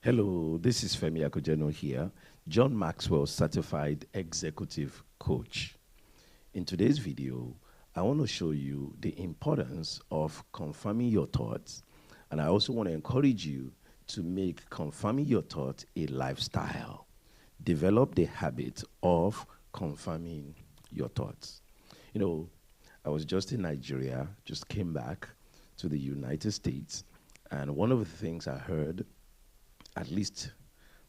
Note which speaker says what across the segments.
Speaker 1: Hello, this is Femi Akojeno here, John Maxwell Certified Executive Coach. In today's video, I want to show you the importance of confirming your thoughts, and I also want to encourage you to make confirming your thoughts a lifestyle. Develop the habit of confirming your thoughts. You know, I was just in Nigeria, just came back to the United States, and one of the things I heard at least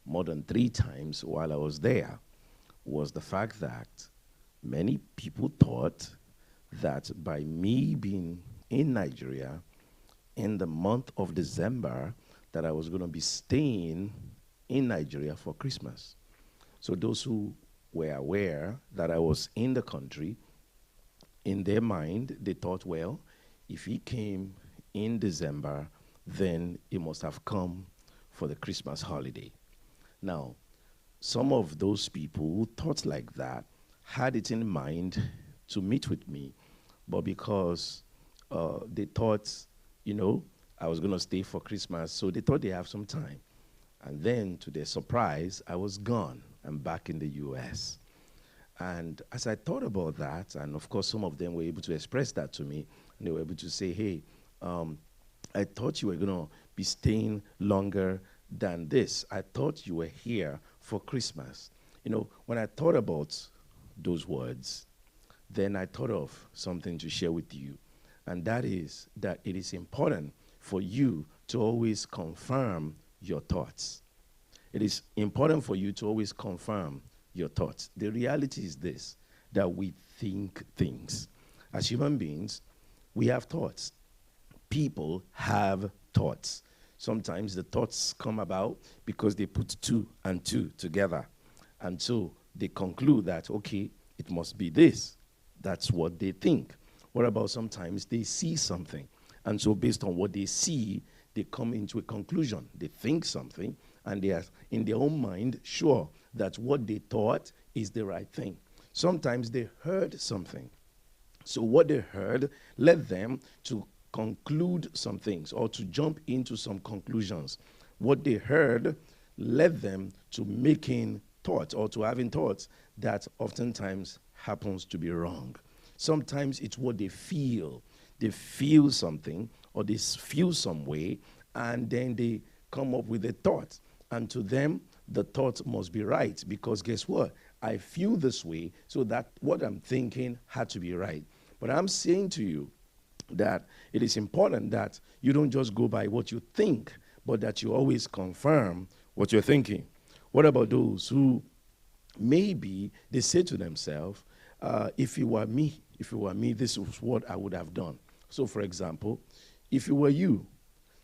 Speaker 1: more than 3 times while I was there was the fact that many people thought that by me being in Nigeria in the month of December, that I was going to be staying in Nigeria for Christmas. So those who were aware that I was in the country, in their mind, they thought, well, if he came in December, then he must have come for the Christmas holiday. Now, some of those people who thought like that had it in mind to meet with me, but because they thought, I was going to stay for Christmas, so they thought they have some time. And then, to their surprise, I was gone. I'm back in the US. And as I thought about that, and of course, some of them were able to express that to me, and they were able to say, hey, I thought you were going to be staying longer than this. I thought you were here for Christmas. When I thought about those words, then I thought of something to share with you. And that is that it is important for you to always confirm your thoughts. It is important for you to always confirm your thoughts. The reality is this, that we think things. As human beings, we have thoughts. People have thoughts. Sometimes the thoughts come about because they put 2 and 2 together. And so they conclude that, okay, it must be this. That's what they think. What about sometimes they see something? And so based on what they see, they come into a conclusion. They think something, and they are in their own mind sure that what they thought is the right thing. Sometimes they heard something. So what they heard led them to conclude some things or to jump into some conclusions. What they heard led them to making thoughts or to having thoughts that oftentimes happens to be wrong. Sometimes it's what they feel. They feel something or they feel some way, and then they come up with a thought. And to them, the thought must be right, because guess what? I feel this way, so that what I'm thinking had to be right. But I'm saying to you that it is important that you don't just go by what you think, but that you always confirm what you're thinking. What about those who maybe they say to themselves, if it were me, this is what I would have done. So, for example, if it were you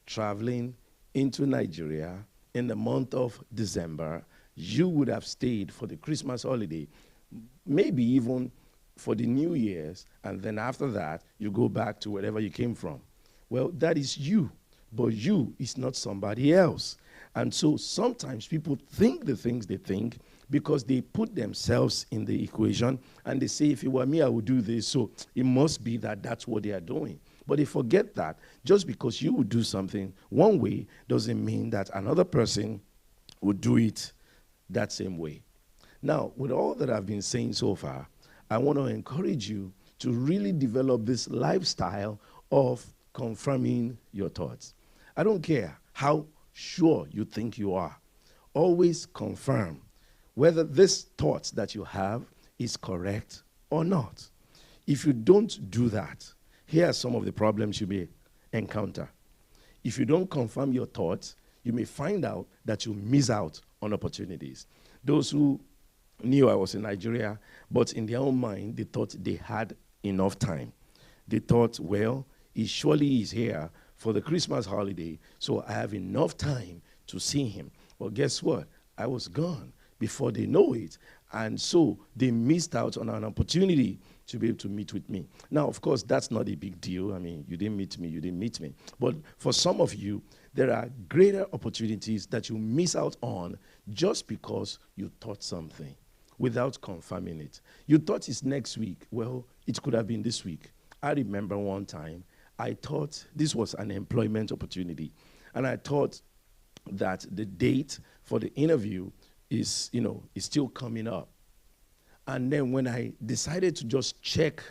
Speaker 1: traveling into Nigeria in the month of December, you would have stayed for the Christmas holiday, maybe even for the New Year's, and then after that, you go back to wherever you came from. Well, that is you, but you is not somebody else. And so sometimes people think the things they think because they put themselves in the equation, and they say, if it were me, I would do this, so it must be that that's what they are doing. But they forget that just because you would do something one way doesn't mean that another person would do it that same way. Now, with all that I've been saying so far, I want to encourage you to really develop this lifestyle of confirming your thoughts. I don't care how sure you think you are. Always confirm whether this thought that you have is correct or not. If you don't do that, here are some of the problems you may encounter. If you don't confirm your thoughts, you may find out that you miss out on opportunities. Those who knew I was in Nigeria, but in their own mind, they thought they had enough time. They thought, well, he surely is here for the Christmas holiday, so I have enough time to see him. Well, guess what? I was gone before they know it, and so they missed out on an opportunity to be able to meet with me. Now, of course, that's not a big deal. I mean, you didn't meet me. But for some of you, there are greater opportunities that you miss out on just because you thought something without confirming it. You thought it's next week. Well, it could have been this week. I remember one time, I thought this was an employment opportunity. And I thought that the date for the interview is still coming up. And then when I decided to just check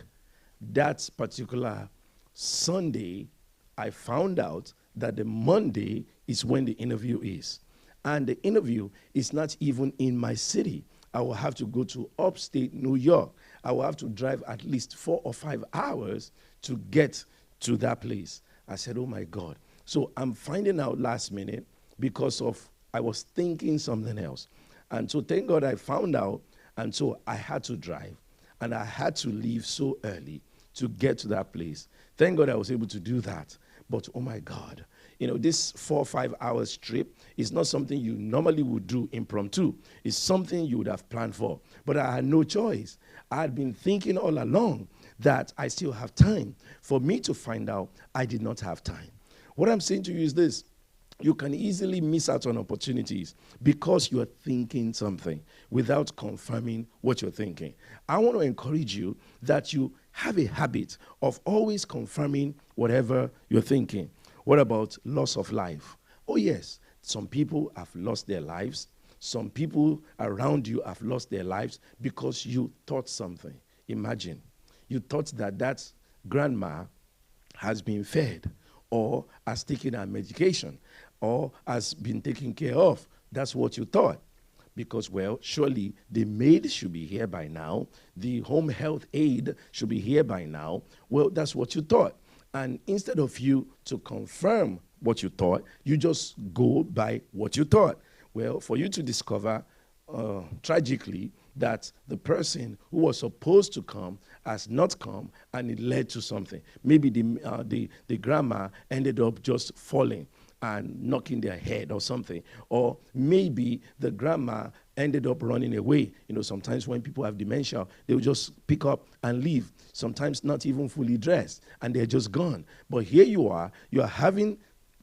Speaker 1: that particular Sunday, I found out that the Monday is when the interview is. And the interview is not even in my city. I will have to go to upstate New York. I will have to drive at least 4 or 5 hours to get to that place. I said, oh my God. So I'm finding out last minute because I was thinking something else. And so thank God I found out. And so I had to drive. And I had to leave so early to get to that place. Thank God I was able to do that. But oh my God, this 4 or 5 hours trip is not something you normally would do impromptu. It's something you would have planned for. But I had no choice. I had been thinking all along that I still have time. For me to find out, I did not have time. What I'm saying to you is this. You can easily miss out on opportunities because you are thinking something without confirming what you're thinking. I want to encourage you that you have a habit of always confirming whatever you're thinking. What about loss of life? Oh, yes, some people have lost their lives. Some people around you have lost their lives because you thought something. Imagine, you thought that grandma has been fed or has taken her medication or has been taken care of. That's what you thought. Because, well, surely the maid should be here by now. The home health aide should be here by now. Well, that's what you thought. And instead of you to confirm what you thought, you just go by what you thought. Well, for you to discover, tragically, that the person who was supposed to come has not come, and it led to something. Maybe the grandma ended up just falling and knocking their head or something. Or maybe the grandma ended up running away. Sometimes when people have dementia, they will just pick up and leave, sometimes not even fully dressed, and they're just gone. But here you are having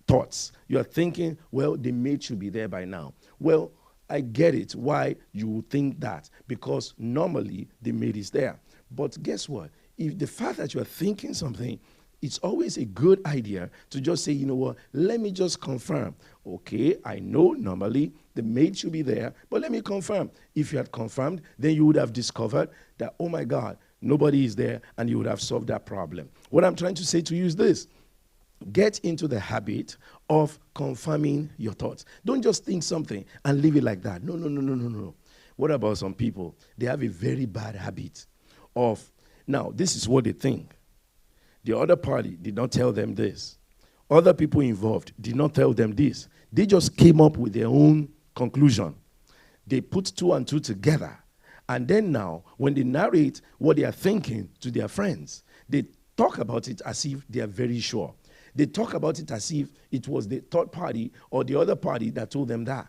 Speaker 1: thoughts. You're thinking, well, the maid should be there by now. Well, I get it, why you think that, because normally the maid is there. But guess what? If the fact that you're thinking something, it's always a good idea to just say, you know what, let me just confirm. Okay, I know normally the maid should be there, but let me confirm. If you had confirmed, then you would have discovered that, oh my God, nobody is there, and you would have solved that problem. What I'm trying to say to you is this. Get into the habit of confirming your thoughts. Don't just think something and leave it like that. No. What about some people? They have a very bad habit of, now, this is what they think. The other party did not tell them this. Other people involved did not tell them this. They just came up with their own conclusion. They put 2 and 2 together. And then now, when they narrate what they are thinking to their friends, they talk about it as if they are very sure. They talk about it as if it was the third party or the other party that told them that.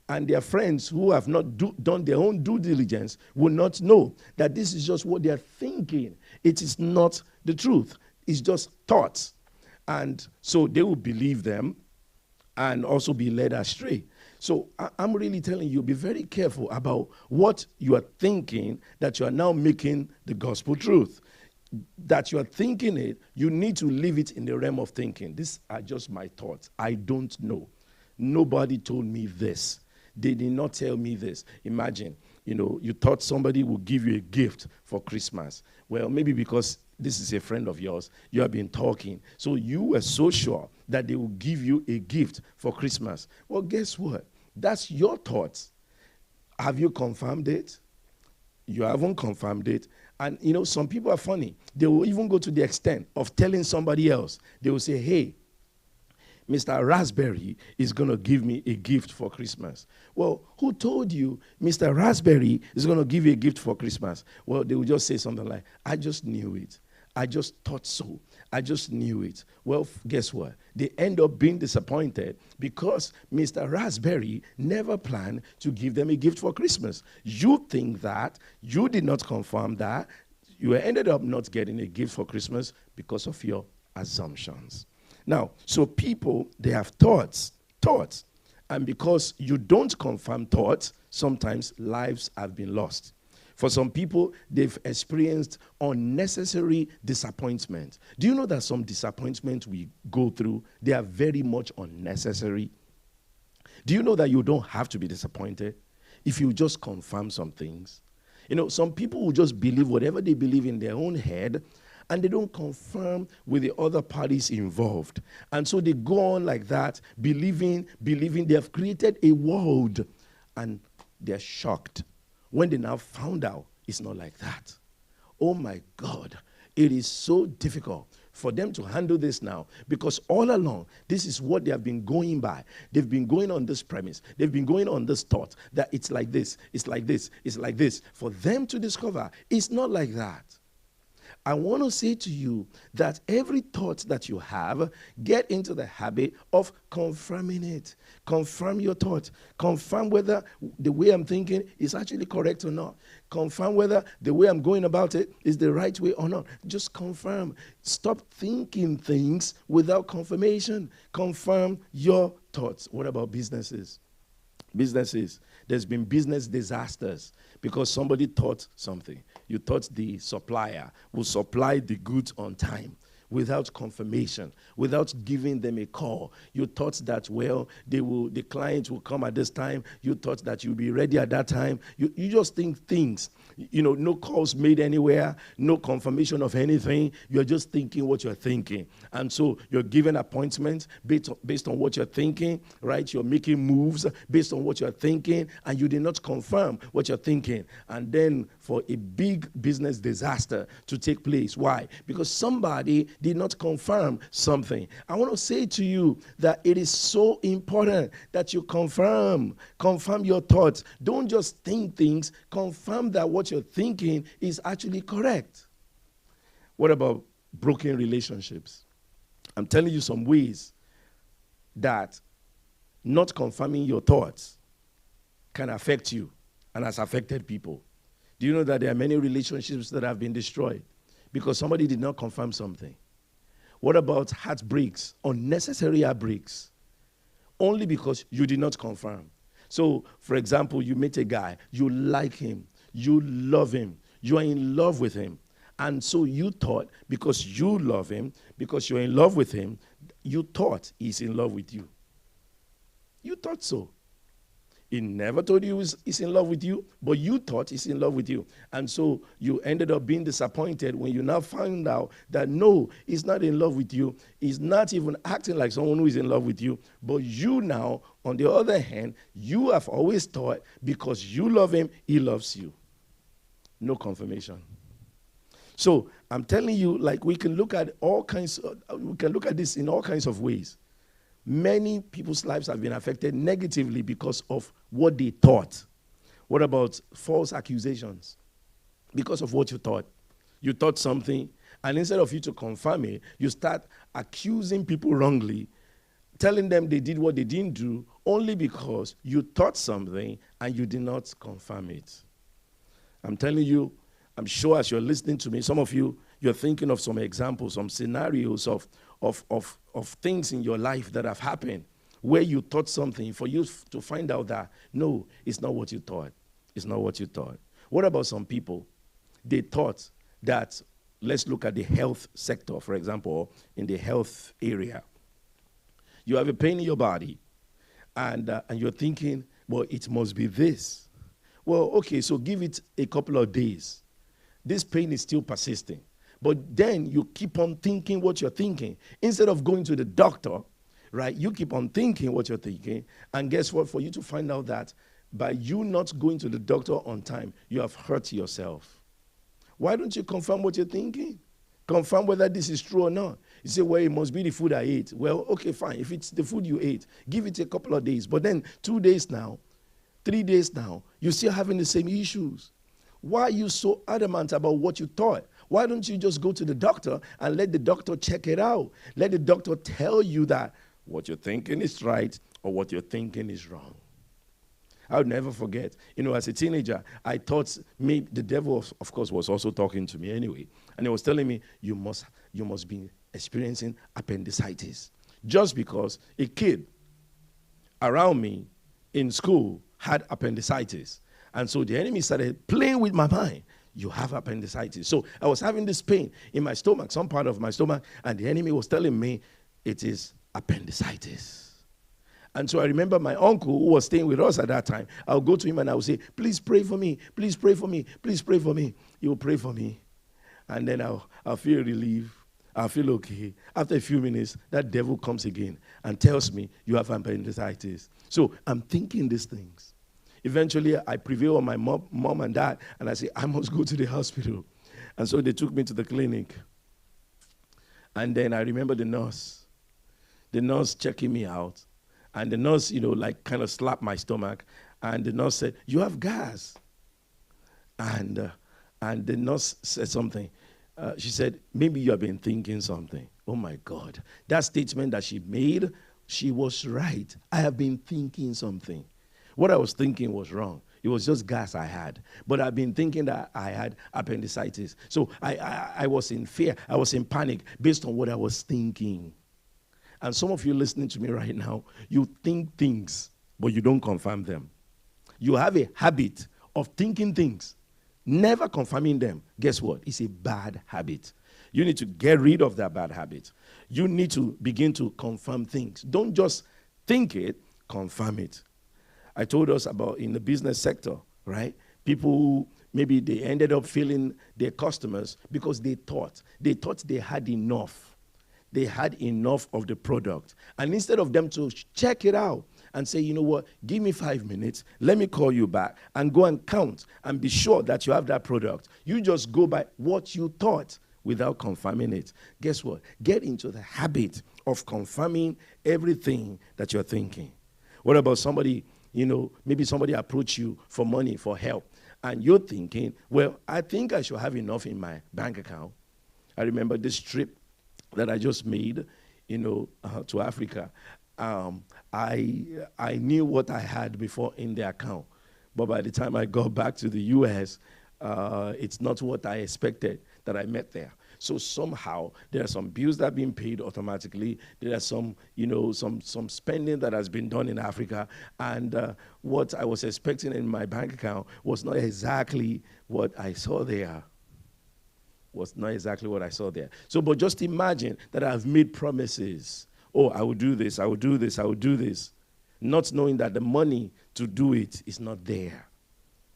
Speaker 1: And their friends who have not done their own due diligence will not know that this is just what they are thinking. It is not the truth. It's just thoughts. And so they will believe them and also be led astray. So I'm really telling you, be very careful about what you are thinking that you are now making the gospel truth. That you are thinking it, you need to leave it in the realm of thinking. These are just my thoughts. I don't know. Nobody told me this. They did not tell me this. Imagine, you thought somebody would give you a gift for Christmas. Well, maybe because this is a friend of yours, you have been talking. So you were so sure that they will give you a gift for Christmas. Well, guess what? That's your thoughts. Have you confirmed it? You haven't confirmed it. And, some people are funny. They will even go to the extent of telling somebody else. They will say, hey, Mr. Raspberry is going to give me a gift for Christmas. Well, who told you Mr. Raspberry is going to give you a gift for Christmas? Well, they will just say something like, I just knew it. I just thought so. I just knew it. Well, guess what? They end up being disappointed because Mr. Raspberry never planned to give them a gift for Christmas. You think that. You did not confirm that. You ended up not getting a gift for Christmas because of your assumptions. Now, so people, they have thoughts. And because you don't confirm thoughts, sometimes lives have been lost. For some people, they've experienced unnecessary disappointment. Do you know that some disappointments we go through, they are very much unnecessary? Do you know that you don't have to be disappointed if you just confirm some things? Some people will just believe whatever they believe in their own head, and they don't confirm with the other parties involved. And so they go on like that, believing they have created a world, and they're shocked when they now found out it's not like that. Oh my God, it is so difficult for them to handle this now, because all along, this is what they have been going by. They've been going on this premise. They've been going on this thought that it's like this, it's like this, it's like this. For them to discover it's not like that. I want to say to you that every thought that you have, get into the habit of confirming it. Confirm your thought. Confirm whether the way I'm thinking is actually correct or not. Confirm whether the way I'm going about it is the right way or not. Just confirm. Stop thinking things without confirmation. Confirm your thoughts. What about businesses? Businesses. There's been business disasters because somebody thought something. You thought the supplier will supply the goods on time without confirmation, without giving them a call. You thought that, well, the client will come at this time. You thought that you'll be ready at that time. You just think things. No calls made anywhere, no confirmation of anything. You're just thinking what you're thinking. And so you're given appointments based on what you're thinking, right? You're making moves based on what you're thinking, and you did not confirm what you're thinking. And then for a big business disaster to take place. Why? Because somebody did not confirm something. I want to say to you that it is so important that you confirm your thoughts. Don't just think things, confirm that what you're thinking is actually correct. What about broken relationships? I'm telling you some ways that not confirming your thoughts can affect you and has affected people. Do you know that there are many relationships that have been destroyed because somebody did not confirm something? What about heartbreaks, unnecessary heartbreaks, only because you did not confirm? So, for example, you meet a guy, you like him, you love him, you are in love with him. And so you thought, because you love him, because you're in love with him, you thought he's in love with you. You thought so. He never told you he's in love with you, but you thought he's in love with you. And so you ended up being disappointed when you now found out that no, he's not in love with you. He's not even acting like someone who is in love with you. But you now, on the other hand, you have always thought because you love him, he loves you. No confirmation. So I'm telling you, like, we can look at this in all kinds of ways. Many people's lives have been affected negatively because of what they thought. What about false accusations? Because of what you thought. You thought something, and instead of you to confirm it, you start accusing people wrongly, telling them they did what they didn't do, only because you thought something and you did not confirm it. I'm telling you, I'm sure as you're listening to me, some of you, you're thinking of some examples, some scenarios of things in your life that have happened where you thought something for you to find out that, no, it's not what you thought. It's not what you thought. What about some people? They thought that, let's look at the health sector, for example, in the health area. You have a pain in your body, and you're thinking, well, it must be this. Well, okay, so give it a couple of days. This pain is still persisting. But then you keep on thinking what you're thinking. Instead of going to the doctor, right, you keep on thinking what you're thinking. And guess what? For you to find out that by you not going to the doctor on time, you have hurt yourself. Why don't you confirm what you're thinking? Confirm whether this is true or not. You say, well, it must be the food I ate. Well, okay, fine. If it's the food you ate, give it a couple of days. But then 2 days now, 3 days now, you're still having the same issues. Why are you so adamant about what you thought? Why don't you just go to the doctor and let the doctor check it out? Let the doctor tell you that what you're thinking is right or what you're thinking is wrong. I would never forget, as a teenager, I thought maybe the devil, of course, was also talking to me anyway. And he was telling me, you must be experiencing appendicitis. Just because a kid around me in school had appendicitis. And so the enemy started playing with my mind. You have appendicitis. So I was having this pain in my stomach, some part of my stomach, and the enemy was telling me it is appendicitis. And so I remember my uncle, who was staying with us at that time, I'll go to him and I will say, please pray for me, please pray for me, please pray for me. He will pray for me. And then I'll feel relief. I'll feel okay. After a few minutes, that devil comes again and tells me, you have appendicitis. So I'm thinking these things. Eventually, I prevail on my mom and dad, and I say, I must go to the hospital. And so they took me to the clinic. And then I remember the nurse checking me out. And the nurse, like kind of slapped my stomach. And the nurse said, you have gas. And the nurse said something. She said, maybe you have been thinking something. Oh, my God. That statement that she made, she was right. I have been thinking something. What I was thinking was wrong. It was just gas I had. But I've been thinking that I had appendicitis. So I was in fear. I was in panic based on what I was thinking. And some of you listening to me right now, you think things, but you don't confirm them. You have a habit of thinking things, never confirming them. Guess what? It's a bad habit. You need to get rid of that bad habit. You need to begin to confirm things. Don't just think it, confirm it. I told us about in the business sector, right? People who maybe they ended up failing their customers because they thought they had enough. They had enough of the product. And instead of them to check it out and say, you know what, give me 5 minutes, let me call you back and go and count and be sure that you have that product. You just go by what you thought without confirming it. Guess what? Get into the habit of confirming everything that you're thinking. What about somebody, maybe somebody approach you for money, for help, and you're thinking, well, I think I should have enough in my bank account. I remember this trip that I just made, to Africa. I knew what I had before in the account, but by the time I got back to the U.S., it's not what I expected that I met there. So somehow there are some bills that are being paid automatically. There are some, some spending that has been done in Africa, and what I was expecting in my bank account was not exactly what I saw there. So, but just imagine that I've made promises. Oh, I will do this, I will do this, I will do this. Not knowing that the money to do it is not there.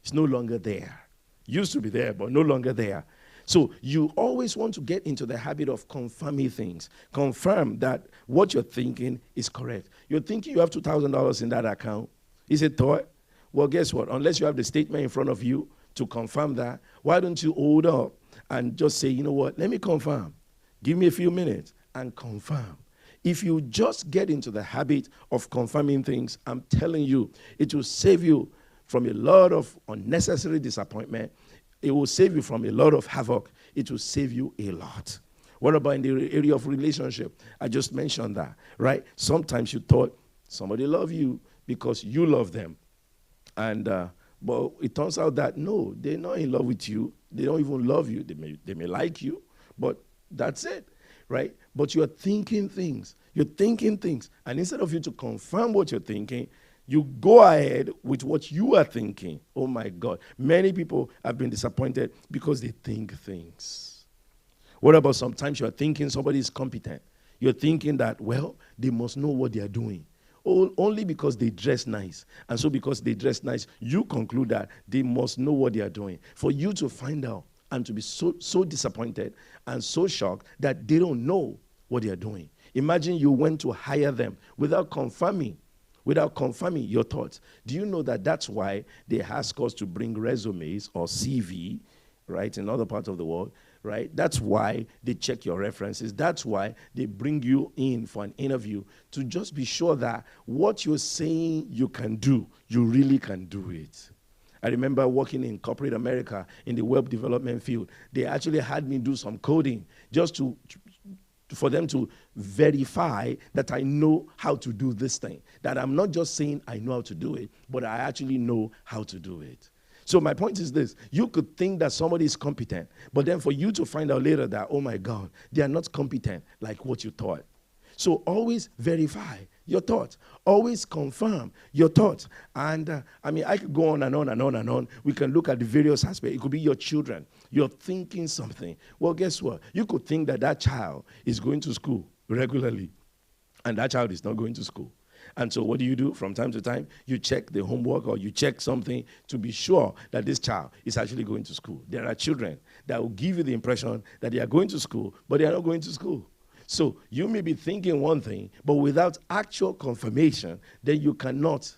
Speaker 1: It's no longer there. Used to be there, but no longer there. So you always want to get into the habit of confirming things. Confirm that what you're thinking is correct. You're thinking you have $2,000 in that account. Is it thought? Well, guess what? Unless you have the statement in front of you to confirm that, why don't you hold up and just say, you know what, let me confirm. Give me a few minutes and confirm. If you just get into the habit of confirming things, I'm telling you, it will save you from a lot of unnecessary disappointment. It will save you from a lot of havoc. It will save you a lot. What about in the area of relationship? I just mentioned that, right? Sometimes you thought somebody loves you because you love them. And but it turns out that, no, they're not in love with you. They don't even love you. They may like you, but that's it, right? But you're thinking things. You're thinking things. And instead of you to confirm what you're thinking, you go ahead with what you are thinking. Oh, my God. Many people have been disappointed because they think things. What about sometimes you're thinking somebody is competent? You're thinking that, well, they must know what they are doing. Only because they dress nice. And so because they dress nice, you conclude that they must know what they are doing. For you to find out and to be so disappointed and so shocked that they don't know what they are doing. Imagine you went to hire them without confirming your thoughts. Do you know that that's why they ask us to bring resumes or CV, right, in other parts of the world, right? That's why they check your references. That's why they bring you in for an interview, to just be sure that what you're saying you can do, you really can do it. I remember working in corporate America in the web development field. They actually had me do some coding just for them to verify that I know how to do this thing. That I'm not just saying I know how to do it, but I actually know how to do it. So my point is this. You could think that somebody is competent, but then for you to find out later that, oh my God, they are not competent like what you thought. So always verify your thoughts. Always confirm your thoughts. And I could go on and on and on and on. We can look at the various aspects. It could be your children. You're thinking something. Well, guess what? You could think that child is going to school regularly, and that child is not going to school. And so what do you do? From time to time, you check the homework or you check something to be sure that this child is actually going to school. There are children that will give you the impression that they are going to school, but they are not going to school. So you may be thinking one thing, but without actual confirmation, then you cannot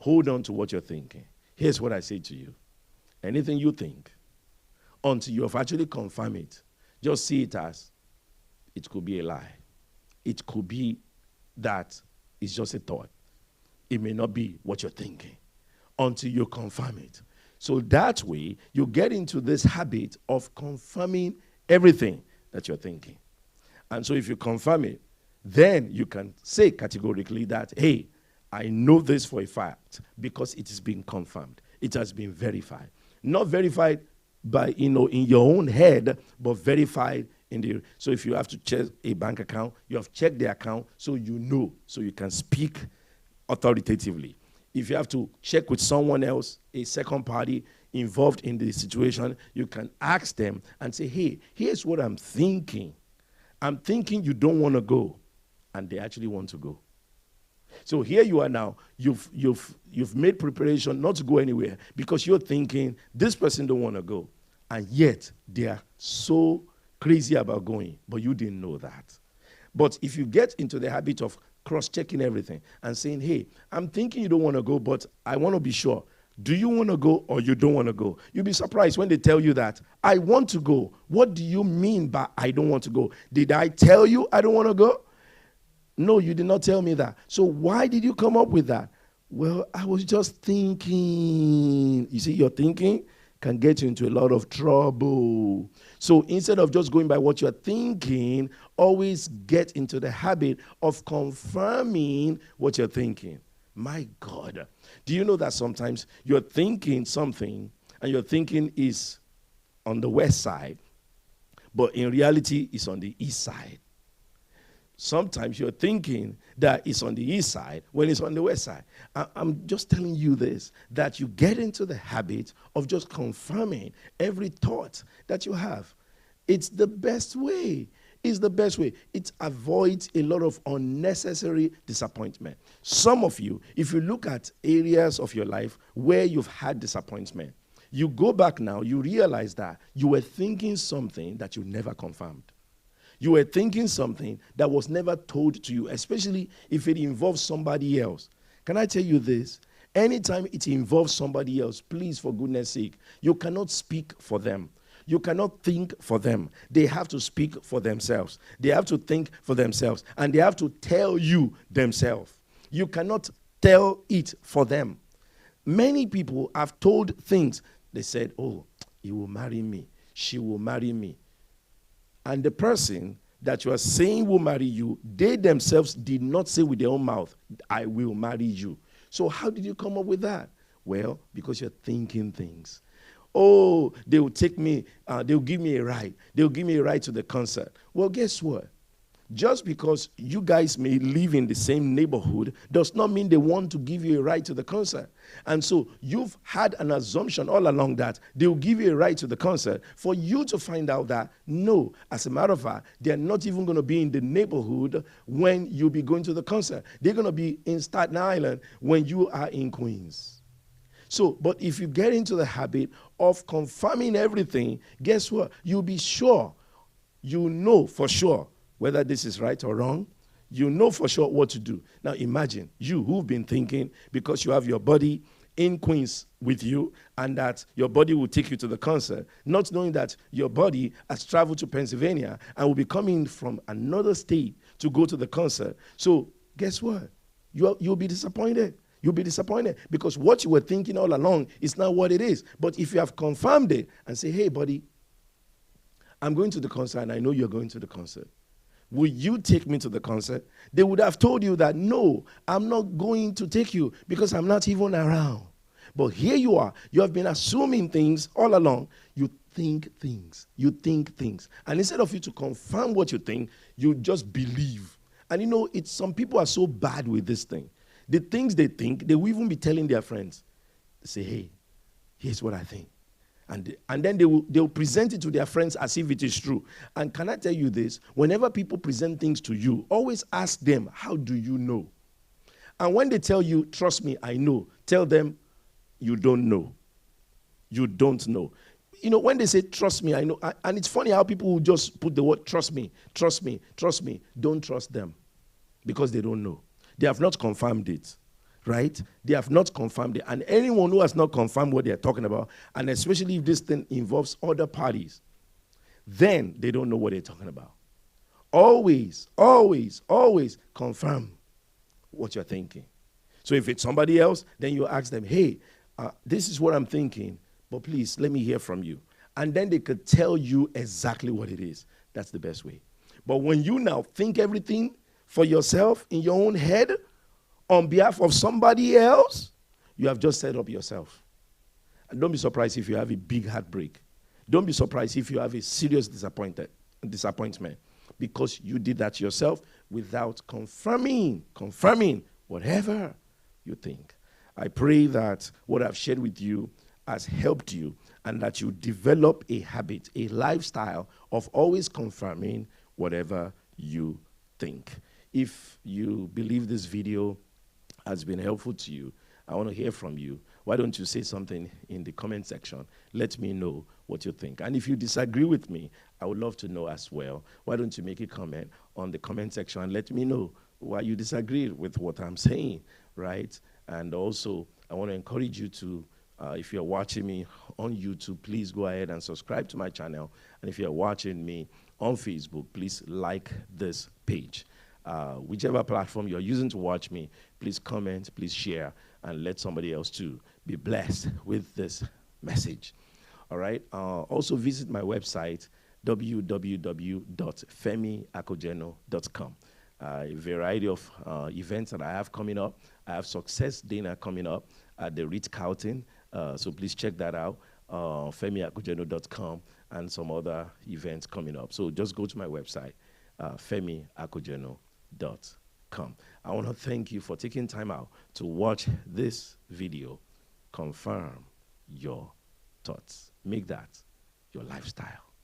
Speaker 1: hold on to what you're thinking. Here's what I say to you. Anything you think, until you have actually confirmed it, just see it as it could be a lie. It could be that it's just a thought. It may not be what you're thinking until you confirm it. So that way, you get into this habit of confirming everything that you're thinking. And so if you confirm it, then you can say categorically that, hey, I know this for a fact because it has been confirmed. It has been verified. Not verified by, in your own head, but verified in the. So if you have to check a bank account, you have checked the account so you know, so you can speak authoritatively. If you have to check with someone else, a second party involved in the situation, you can ask them and say, hey, here's what I'm thinking. I'm thinking you don't want to go, and they actually want to go. So here you are now. You've made preparation not to go anywhere because you're thinking this person don't want to go, and yet they are so crazy about going, but you didn't know that. But if you get into the habit of cross-checking everything and saying, hey, I'm thinking you don't want to go, but I want to be sure. Do you want to go or you don't want to go? You'll be surprised when they tell you that, I want to go. What do you mean by I don't want to go? Did I tell you I don't want to go? No, you did not tell me that. So why did you come up with that? Well, I was just thinking. You see, your thinking can get you into a lot of trouble. So instead of just going by what you're thinking, always get into the habit of confirming what you're thinking. My God. Do you know that sometimes you're thinking something and your thinking is on the west side, but in reality it's on the east side? Sometimes you're thinking that it's on the east side when it's on the west side. I'm just telling you this, that you get into the habit of just confirming every thought that you have. It's the best way. It's the best way. It avoids a lot of unnecessary disappointment. Some of you, if you look at areas of your life where you've had disappointment, you go back now, you realize that you were thinking something that you never confirmed. You were thinking something that was never told to you, especially if it involves somebody else. Can I tell you this? Anytime it involves somebody else, please, for goodness sake, you cannot speak for them. You cannot think for them. They have to speak for themselves. They have to think for themselves. And they have to tell you themselves. You cannot tell it for them. Many people have told things. They said, oh, he will marry me. She will marry me. And the person that you are saying will marry you, they themselves did not say with their own mouth, I will marry you. So how did you come up with that? Well, because you're thinking things. Oh, they will take me, they'll give me a ride. They'll give me a ride to the concert. Well, guess what? Just because you guys may live in the same neighborhood does not mean they want to give you a ride to the concert. And so you've had an assumption all along that they'll give you a ride to the concert for you to find out that, no, as a matter of fact, they're not even going to be in the neighborhood when you'll be going to the concert. They're going to be in Staten Island when you are in Queens. So, but if you get into the habit of confirming everything, guess what? You'll be sure. You know for sure whether this is right or wrong. You know for sure what to do. Now imagine you who've been thinking because you have your buddy in Queens with you and that your buddy will take you to the concert, not knowing that your buddy has traveled to Pennsylvania and will be coming from another state to go to the concert. So guess what? You'll be disappointed. You'll be disappointed because what you were thinking all along is not what it is. But if you have confirmed it and say, hey, buddy, I'm going to the concert and I know you're going to the concert. Will you take me to the concert? They would have told you that, no, I'm not going to take you because I'm not even around. But here you are. You have been assuming things all along. You think things. You think things. And instead of you to confirm what you think, you just believe. And you know, some people are so bad with this thing. The things they think, they will even be telling their friends. They say, hey, here's what I think. And then they will present it to their friends as if it is true. And can I tell you this? Whenever people present things to you, always ask them, how do you know? And when they tell you, trust me, I know, tell them you don't know. You don't know. You know, when they say, trust me, I know, and it's funny how people will just put the word, trust me, trust me, trust me. Don't trust them because they don't know. They have not confirmed it, right? They have not confirmed it. And anyone who has not confirmed what they're talking about, and especially if this thing involves other parties, then they don't know what they're talking about. Always, always, always confirm what you're thinking. So if it's somebody else, then you ask them, hey, this is what I'm thinking, but please let me hear from you. And then they could tell you exactly what it is. That's the best way. But when you now think everything for yourself in your own head on behalf of somebody else, you have just set up yourself. And don't be surprised if you have a big heartbreak. Don't be surprised if you have a serious disappointment, because you did that yourself without confirming whatever you think. I pray that what I've shared with you has helped you and that you develop a habit, a lifestyle of always confirming whatever you think. If you believe this video has been helpful to you, I want to hear from you. Why don't you say something in the comment section? Let me know what you think. And if you disagree with me, I would love to know as well. Why don't you make a comment on the comment section and let me know why you disagree with what I'm saying, right? And also, I want to encourage you to, if you're watching me on YouTube, please go ahead and subscribe to my channel. And if you're watching me on Facebook, please like this page. Whichever platform you're using to watch me, please comment, please share, and let somebody else too be blessed with this message. All right. Also visit my website, www.femiakojeno.com. A variety of events that I have coming up. I have Success Dinner coming up at the Ritz-Carlton. So please check that out, femiakojeno.com, and some other events coming up. So just go to my website, femiakojeno.com. I want to thank you for taking time out to watch this video. Confirm your thoughts. Make that your lifestyle.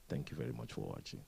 Speaker 1: Thank you very much for watching.